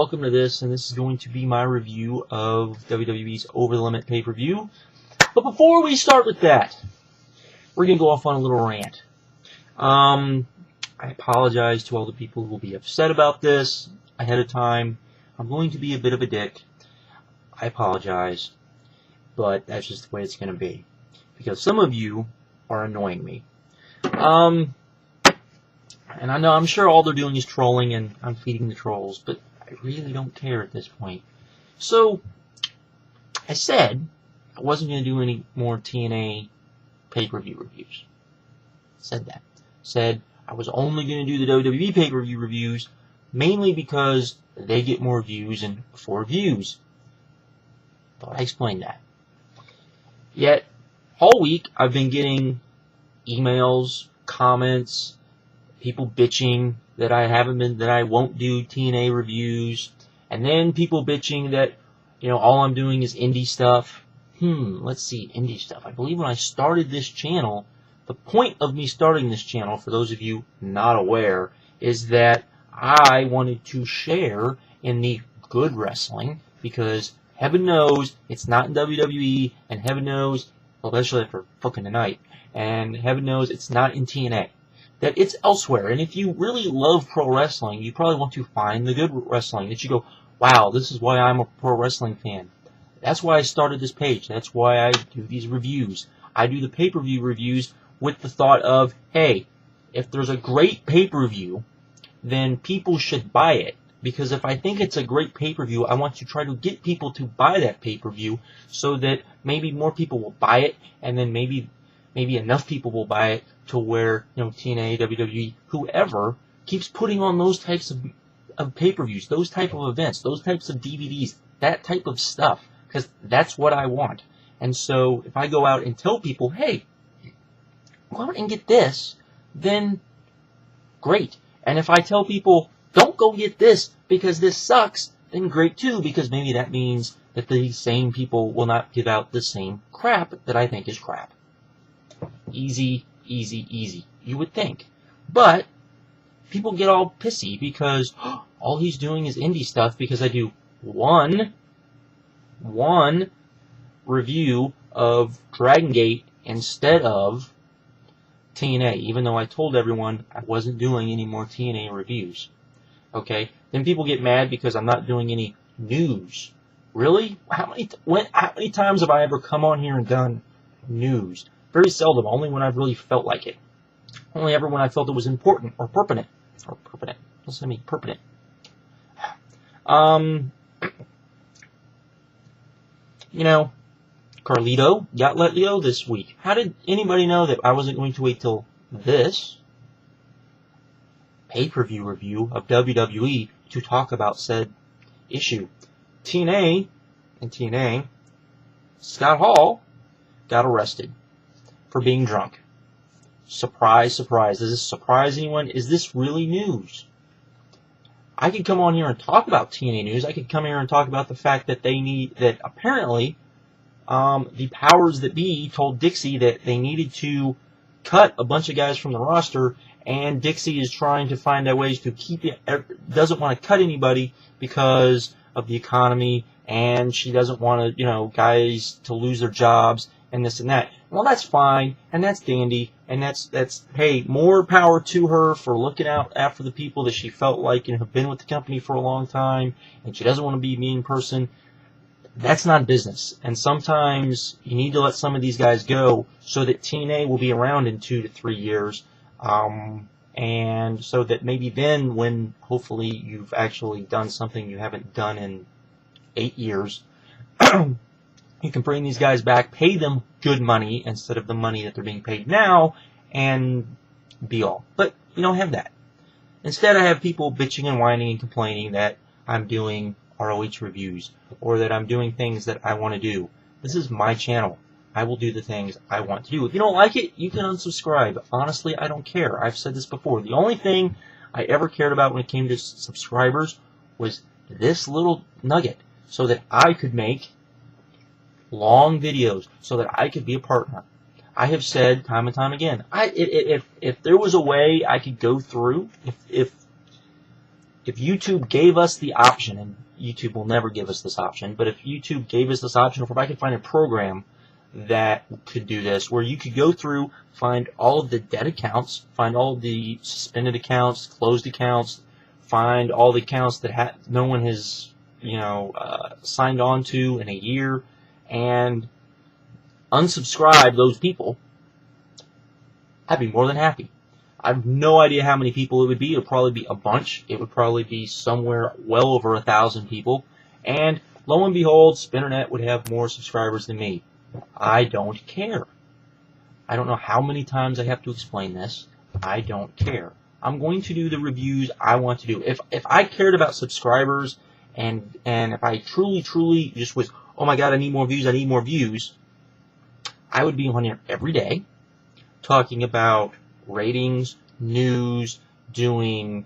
welcome to this, and this is going to be my review of WWE's Over the Limit pay-per-view. But before we start with that, we're going to go off on a little rant. I apologize to all the people who will be upset about this ahead of time. I'm going to be a bit of a dick. I apologize, but that's just the way it's going to be. Because some of you are annoying me. And I know, I'm sure all they're doing is trolling, and I'm feeding the trolls, but I really don't care at this point. So, I said I wasn't going to do any more TNA pay-per-view reviews. Said that. Said I was only going to do the WWE pay-per-view reviews, mainly because they get more views and 4 views. Thought I explained that. Yet, all week I've been getting emails, comments, people bitching that I won't do TNA reviews, and then people bitching that, all I'm doing is indie stuff. Let's see, indie stuff. I believe when I started this channel, the point of me starting this channel, for those of you not aware, is that I wanted to share in the good wrestling, because heaven knows it's not in WWE, and heaven knows, well, especially after fucking tonight, and heaven knows it's not in TNA. That it's elsewhere. And if you really love pro wrestling, you probably want to find the good wrestling. That you go, wow, this is why I'm a pro wrestling fan. That's why I started this page. That's why I do these reviews. I do the pay-per-view reviews with the thought of, hey, if there's a great pay-per-view, then people should buy it. Because if I think it's a great pay-per-view, I want to try to get people to buy that pay-per-view so that maybe more people will buy it, and then maybe enough people will buy it to where, TNA, WWE, whoever, keeps putting on those types of pay-per-views, those type of events, those types of DVDs, that type of stuff, because that's what I want. And so, if I go out and tell people, hey, go out and get this, then great. And if I tell people, don't go get this because this sucks, then great too, because maybe that means that the same people will not give out the same crap that I think is crap. Easy, easy, easy, you would think. But people get all pissy because all he's doing is indie stuff, because I do one review of Dragon Gate instead of TNA, even though I told everyone I wasn't doing any more TNA reviews. Okay? Then people get mad because I'm not doing any news. Really? How many times have I ever come on here and done news? Very seldom, only when I've really felt like it. Only ever when I felt it was important, or pertinent. Or pertinent. Listen to me, pertinent. Carlito got let go this week. How did anybody know that I wasn't going to wait till this pay-per-view review of WWE to talk about said issue? TNA, Scott Hall got arrested for being drunk. Surprise, surprise. Does this surprise anyone? Is this really news? I could come on here and talk about TNA news. I could come here and talk about the fact that apparently the powers that be told Dixie that they needed to cut a bunch of guys from the roster, and Dixie is trying to find out ways to keep it, doesn't want to cut anybody because of the economy, and she doesn't want to, guys to lose their jobs and this and that. Well, that's fine, and that's dandy, and that's hey, more power to her for looking out after the people that she felt like have been with the company for a long time, and she doesn't want to be a mean person. That's not business, and sometimes you need to let some of these guys go so that TNA will be around in 2 to 3 years, and so that maybe then, when hopefully you've actually done something you haven't done in 8 years, you can bring these guys back, pay them good money instead of the money that they're being paid now, and be all. But we don't have that. Instead, I have people bitching and whining and complaining that I'm doing ROH reviews, or that I'm doing things that I want to do. This is my channel. I will do the things I want to do. If you don't like it, you can unsubscribe. Honestly, I don't care. I've said this before. The only thing I ever cared about when it came to subscribers was this little nugget, so that I could make long videos, so that I could be a partner. I have said time and time again, if there was a way I could go through, if if YouTube gave us the option, and YouTube will never give us this option, but if YouTube gave us this option, or if I could find a program that could do this, where you could go through, find all of the dead accounts, find all of the suspended accounts, closed accounts, find all the accounts that no one has, signed on to in a year, and unsubscribe those people, I'd be more than happy. I have no idea how many people it would be. It would probably be a bunch. It would probably be somewhere well over 1,000 people. And lo and behold, Spinnernet would have more subscribers than me. I don't care. I don't know how many times I have to explain this. I don't care. I'm going to do the reviews I want to do. If I cared about subscribers and if I truly just was, oh my god, I need more views, I would be on here every day talking about ratings, news, doing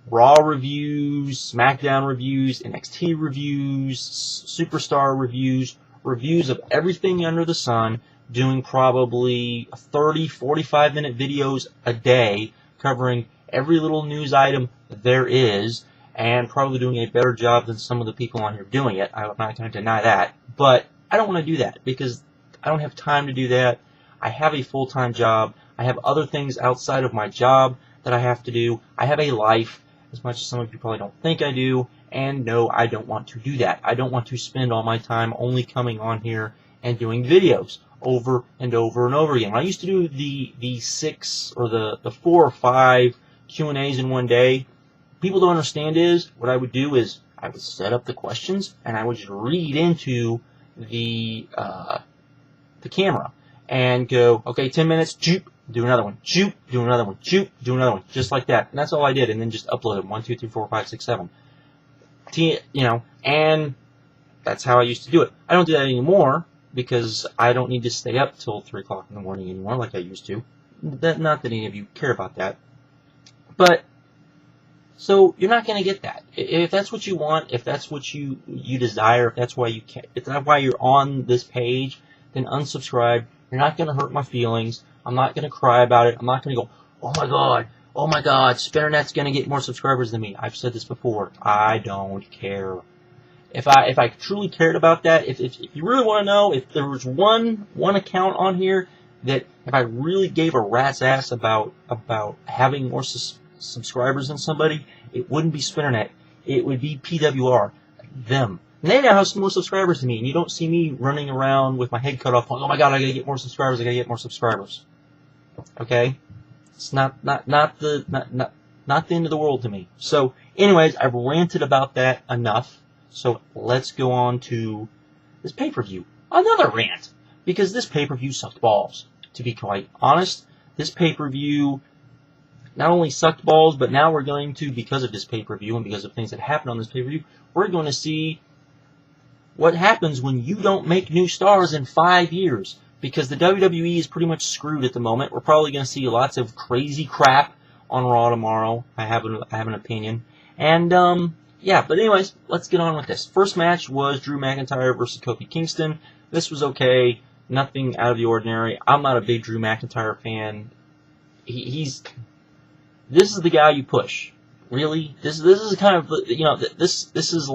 Raw reviews, SmackDown reviews, NXT reviews, Superstar reviews, reviews of everything under the sun, doing probably 30, 45-minute videos a day covering every little news item there is, and probably doing a better job than some of the people on here doing it. I'm not going to deny that, but I don't want to do that because I don't have time to do that. I have a full-time job. I have other things outside of my job that I have to do. I have a life, as much as some of you probably don't think I do, and no, I don't want to do that. I don't want to spend all my time only coming on here and doing videos over and over and over again. When I used to do the 6 or the 4 or 5 Q&As in one day, people don't understand is, what I would do is, I would set up the questions, and I would just read into the camera, and go, okay, 10 minutes, choop, do another one, choop, do another one, choop, do another one, just like that. And that's all I did, and then just upload them, 1, 2, 3, 4, 5, 6, 7. And that's how I used to do it. I don't do that anymore, because I don't need to stay up till 3 o'clock in the morning anymore, like I used to. Not that any of you care about that. But, so, you're not going to get that. If that's what you want, if that's what you desire, if that's why you're on this page, then unsubscribe. You're not going to hurt my feelings. I'm not going to cry about it. I'm not going to go, oh my god, Spinnernet's going to get more subscribers than me. I've said this before. I don't care. If I truly cared about that, if you really want to know, if there was one account on here that if I really gave a rat's ass about having more subscribers than somebody, it wouldn't be Spinnernet. It would be PWR. Them. And they now have some more subscribers than me, and you don't see me running around with my head cut off going, oh my god, I gotta get more subscribers, I gotta get more subscribers. Okay? It's not the end of the world to me. So, anyways, I've ranted about that enough, so let's go on to this pay-per-view. Another rant! Because this pay-per-view sucked balls. To be quite honest, this pay-per-view not only sucked balls, but now we're going to, because of this pay-per-view and because of things that happened on this pay-per-view, we're going to see what happens when you don't make new stars in 5 years. Because the WWE is pretty much screwed at the moment. We're probably going to see lots of crazy crap on Raw tomorrow. I have an opinion. And, yeah, but anyways, let's get on with this. First match was Drew McIntyre versus Kofi Kingston. This was okay. Nothing out of the ordinary. I'm not a big Drew McIntyre fan. This is the guy you push. Really? This is kind of, this is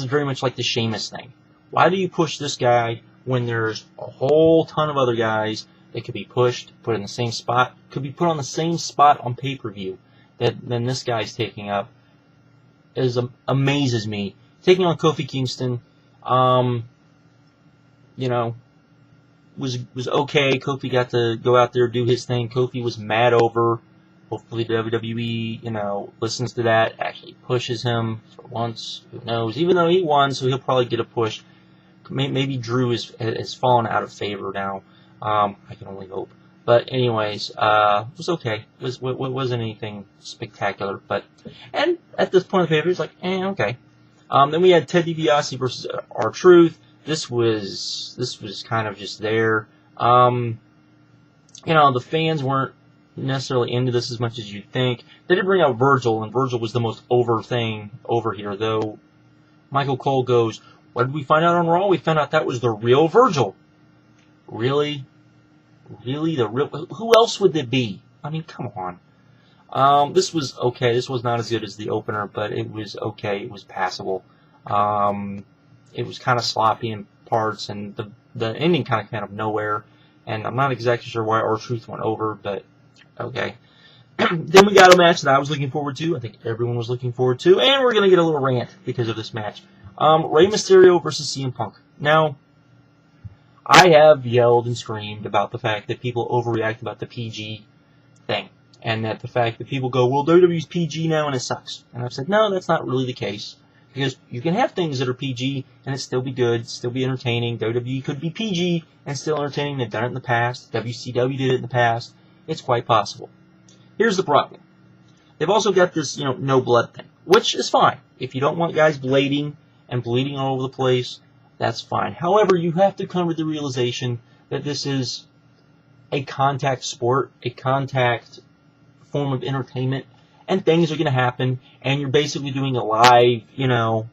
very much like the Sheamus thing. Why do you push this guy when there's a whole ton of other guys that could be pushed, put in the same spot, could be put on the same spot on pay-per-view than this guy's taking up? Amazes me. Taking on Kofi Kingston, was okay. Kofi got to go out there, do his thing. Kofi was mad over. Hopefully WWE, listens to that, actually pushes him for once. Who knows? Even though he won, so he'll probably get a push. Maybe Drew has fallen out of favor now. I can only hope. But anyways, it was okay. It wasn't anything spectacular. And at this point of the paper, it's like, okay. Then we had Ted DiBiase versus R-Truth. This was kind of just there. The fans weren't necessarily into this as much as you'd think. They did bring out Virgil, and Virgil was the most over thing over here, though Michael Cole goes, what did we find out on Raw? We found out that was the real Virgil. Really? Really? The real? Who else would it be? I mean, come on. This was okay. This was not as good as the opener, but it was okay. It was passable. It was kind of sloppy in parts, and the ending kind of came out of nowhere. And I'm not exactly sure why R-Truth went over, but okay. Then we got a match that I was looking forward to. I think everyone was looking forward to, and we're gonna get a little rant because of this match. Rey Mysterio versus CM Punk. Now, I have yelled and screamed about the fact that people overreact about the PG thing. And that the fact that people go, well, WWE's PG now and it sucks. And I've said, no, that's not really the case. Because you can have things that are PG and it still be good, still be entertaining. WWE could be PG and still entertaining. They've done it in the past. WCW did it in the past. It's quite possible. Here's the problem. They've also got this, no blood thing, which is fine. If you don't want guys bleeding and bleeding all over the place, that's fine. However, you have to come to the realization that this is a contact sport, a contact form of entertainment, and things are going to happen, and you're basically doing a live, you're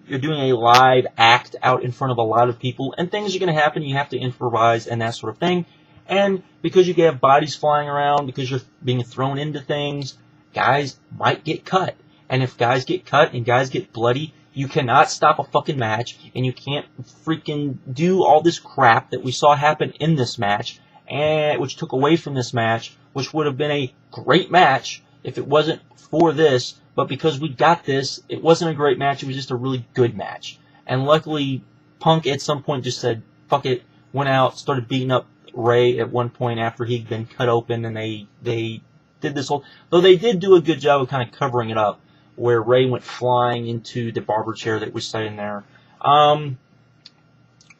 doing a live act out in front of a lot of people, and things are going to happen, you have to improvise and that sort of thing, and because you have bodies flying around, because you're being thrown into things, guys might get cut, and if guys get cut and guys get bloody, you cannot stop a fucking match, and you can't freaking do all this crap that we saw happen in this match, and which took away from this match, which would have been a great match if it wasn't for this, but because we got this, it wasn't a great match, it was just a really good match. And luckily, Punk at some point just said, fuck it, went out, started beating up Rey at one point after he'd been cut open, and they did this whole, though they did do a good job of kind of covering it up, where Rey went flying into the barber chair that was set in there. It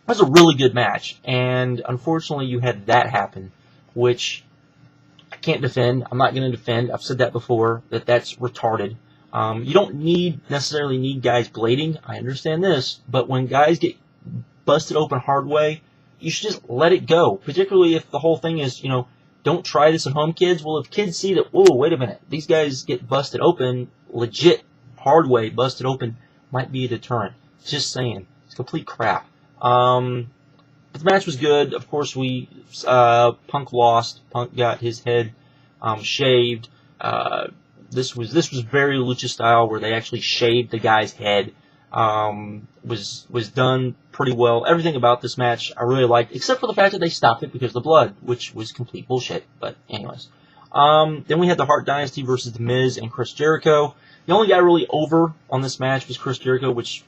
was a really good match, and unfortunately you had that happen, which I can't defend. I'm not going to defend. I've said that before, that's retarded. You don't necessarily need guys blading. I understand this, but when guys get busted open hard way, you should just let it go, particularly if the whole thing is, don't try this at home, kids. Well, if kids see that, whoa, wait a minute, these guys get busted open, legit, hard way, busted open, might be a deterrent. Just saying. It's complete crap. But the match was good. Of course, Punk lost. Punk got his head shaved. This was very lucha style, where they actually shaved the guy's head. Was done pretty well. Everything about this match I really liked, except for the fact that they stopped it because of the blood, which was complete bullshit. But anyways, then we had the HART Dynasty versus The Miz and Chris Jericho. The only guy really over on this match was Chris Jericho, which,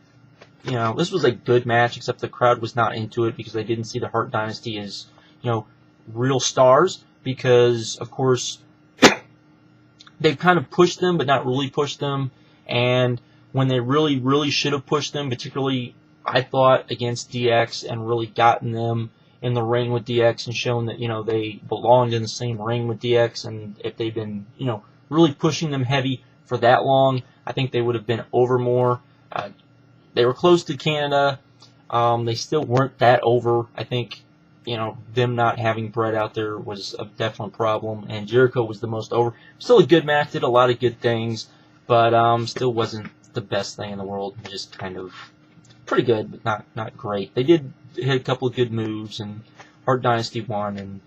this was a good match, except the crowd was not into it because they didn't see the HART Dynasty as, real stars, because, of course, they've kind of pushed them, but not really pushed them, and when they really, really should have pushed them, particularly, I thought, against DX, and really gotten them in the ring with DX and shown that, they belonged in the same ring with DX, and if they'd been, really pushing them heavy for that long, I think they would have been over more. They were close to Canada. They still weren't that over. I think, them not having Brett out there was a definite problem, and Jericho was the most over. Still a good match, did a lot of good things, but still wasn't the best thing in the world. Just kind of pretty good, but not great. They did hit a couple of good moves, and HART Dynasty won. And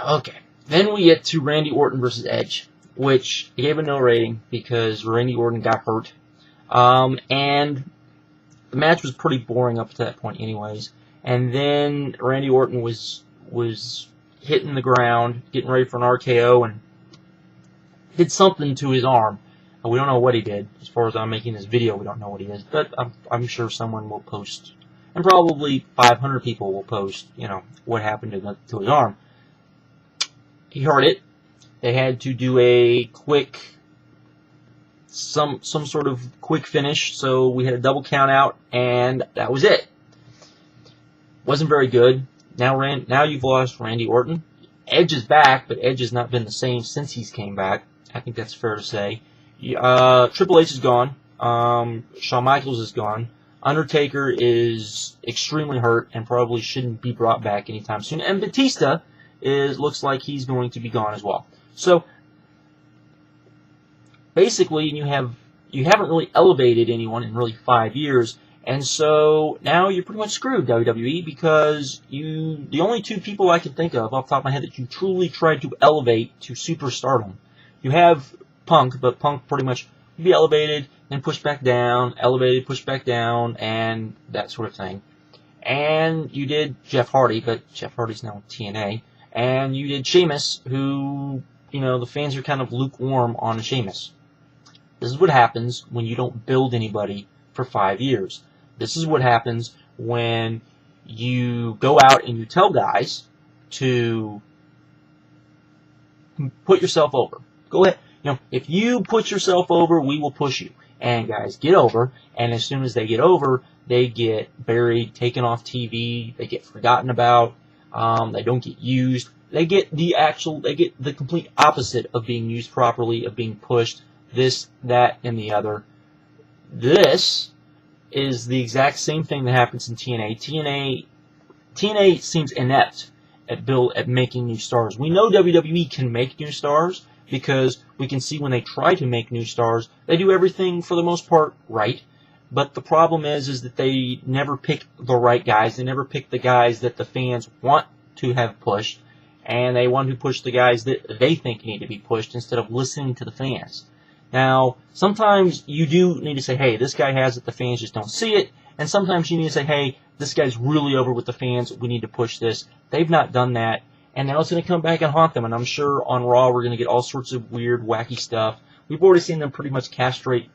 okay, then we get to Randy Orton versus Edge, which I gave a no rating because Randy Orton got hurt. And the match was pretty boring up to that point anyways. And then Randy Orton was hitting the ground, getting ready for an RKO, and did something to his arm. And we don't know what he did. As far as I'm making this video, we don't know what he did. But I'm sure someone will post, and probably 500 people will post, what happened to his arm. He hurt it. They had to do a quick, some sort of quick finish, so we had a double count out, and that was it. Wasn't very good. Now you've lost Randy Orton. Edge is back, but Edge has not been the same since he's came back. I think that's fair to say. Triple H is gone. Shawn Michaels is gone. Undertaker is extremely hurt and probably shouldn't be brought back anytime soon. And Batista looks like he's going to be gone as well. So basically, you haven't really elevated anyone in really 5 years, And so now you're pretty much screwed, WWE, because the only two people I can think of off the top of my head that you truly tried to elevate to superstardom. You have Punk, but Punk pretty much be elevated and pushed back down, elevated, pushed back down, and that sort of thing. And you did Jeff Hardy, but Jeff Hardy's now TNA. And you did Sheamus, who, you know, the fans are kind of lukewarm on Sheamus. This is what happens when you don't build anybody for 5 years. This is what happens when you go out and you tell guys to put yourself over. Go ahead. You know, if you put yourself over, we will push you. And guys get over, and as soon as they get over, they get buried, taken off TV, they get forgotten about, they don't get used. They get the complete opposite of being used properly, of being pushed, this, that, and the other. This is the exact same thing that happens in TNA. TNA seems inept at making new stars. We know WWE can make new stars because we can see when they try to make new stars, they do everything for the most part right. But the problem is that they never pick the right guys. They never pick the guys that the fans want to have pushed, and they want to push the guys that they think need to be pushed instead of listening to the fans. Now, sometimes you do need to say, hey, this guy has it, the fans just don't see it. And sometimes you need to say, hey, this guy's really over with the fans, we need to push this. They've not done that, and now it's going to come back and haunt them. And I'm sure on Raw we're going to get all sorts of weird, wacky stuff. We've already seen them pretty much castrate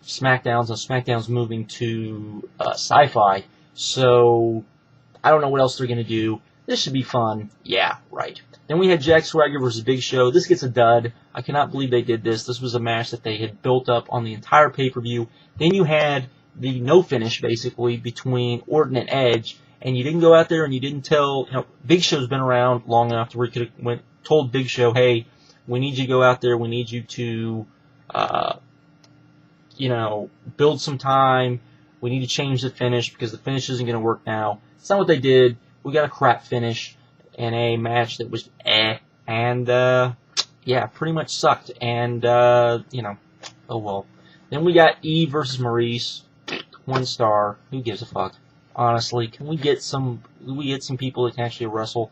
SmackDowns, and SmackDown's moving to Sci-Fi. So, I don't know what else they're going to do. This should be fun. Yeah, right. Then we had Jack Swagger versus Big Show. This gets a dud. I cannot believe they did this. This was a match that they had built up on the entire pay-per-view. Then you had the no finish, basically, between Orton and Edge. And you didn't go out there and you didn't tell, you know, Big Show's been around long enough to where you could have told Big Show, hey, we need you to go out there. We need you to, you know, build some time. We need to change the finish because the finish isn't going to work now. It's not what they did. We got a crap finish in a match that was and yeah, pretty much sucked. And you know, oh well. Then we got Eve versus MARYSE, 1 star. Who gives a fuck? Honestly, can we get some people that can actually wrestle?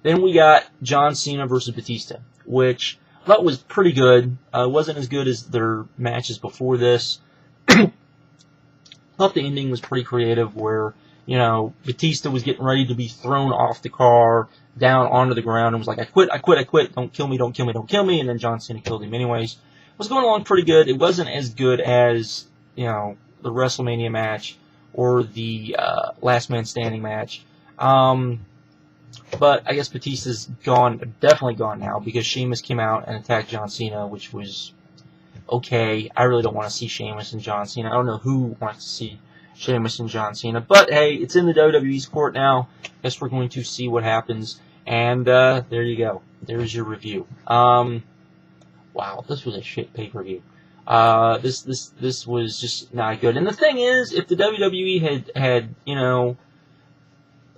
Then we got John Cena versus Batista, which I thought was pretty good. Wasn't as good as their matches before this. Thought the ending was pretty creative, where, you know, Batista was getting ready to be thrown off the car, down onto the ground, and was like, I quit, don't kill me, don't kill me, don't kill me, and then John Cena killed him anyways. It was going along pretty good. It wasn't as good as, you know, the WrestleMania match or the Last Man Standing match. But I guess Batista's definitely gone now, because Sheamus came out and attacked John Cena, which was okay. I really don't want to see Sheamus and John Cena. I don't know who wants to see Sheamus and John Cena. But, hey, it's in the WWE's court now. Guess we're going to see what happens. And there you go. There's your review. Wow, this was a shit pay-per-view. This was just not good. And the thing is, if the WWE had you know,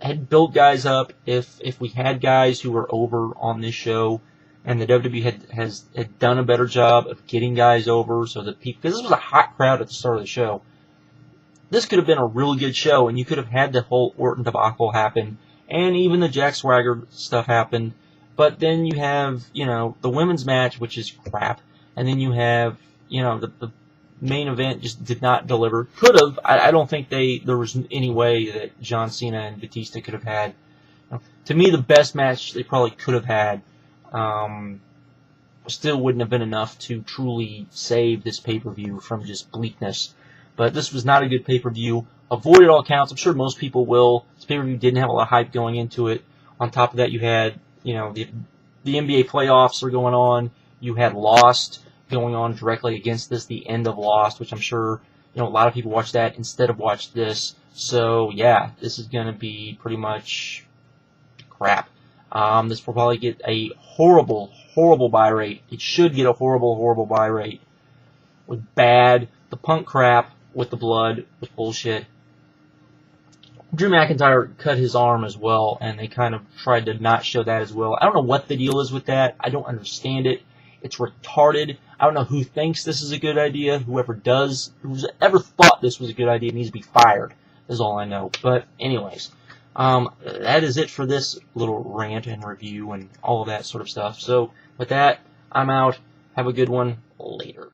had built guys up, if we had guys who were over on this show, and the WWE had done a better job of getting guys over, so that people, because this was a hot crowd at the start of the show, this could have been a really good show, and you could have had the whole Orton debacle happen, and even the Jack Swagger stuff happened. But then you have, you know, the women's match, which is crap, and then you have, you know, the main event just did not deliver. Could have. I don't think there was any way that John Cena and Batista could have had. To me, the best match they probably could have had still wouldn't have been enough to truly save this pay-per-view from just bleakness. But this was not a good pay-per-view. Avoid at all counts. I'm sure most people will. This pay-per-view didn't have a lot of hype going into it. On top of that, you had, you know, the NBA playoffs are going on. You had Lost going on directly against this, the end of Lost, which I'm sure, you know, a lot of people watch that instead of watch this. So, yeah, this is going to be pretty much crap. This will probably get a horrible, horrible buy rate. It should get a horrible, horrible buy rate. With bad, the Punk crap with the blood was bullshit. Drew McIntyre cut his arm as well, and they kind of tried to not show that as well. I don't know what the deal is with that. I don't understand it. It's retarded. I don't know who thinks this is a good idea. Whoever thought this was a good idea needs to be fired, is all I know. But anyways, that is it for this little rant and review and all of that sort of stuff. So with that, I'm out. Have a good one. Later.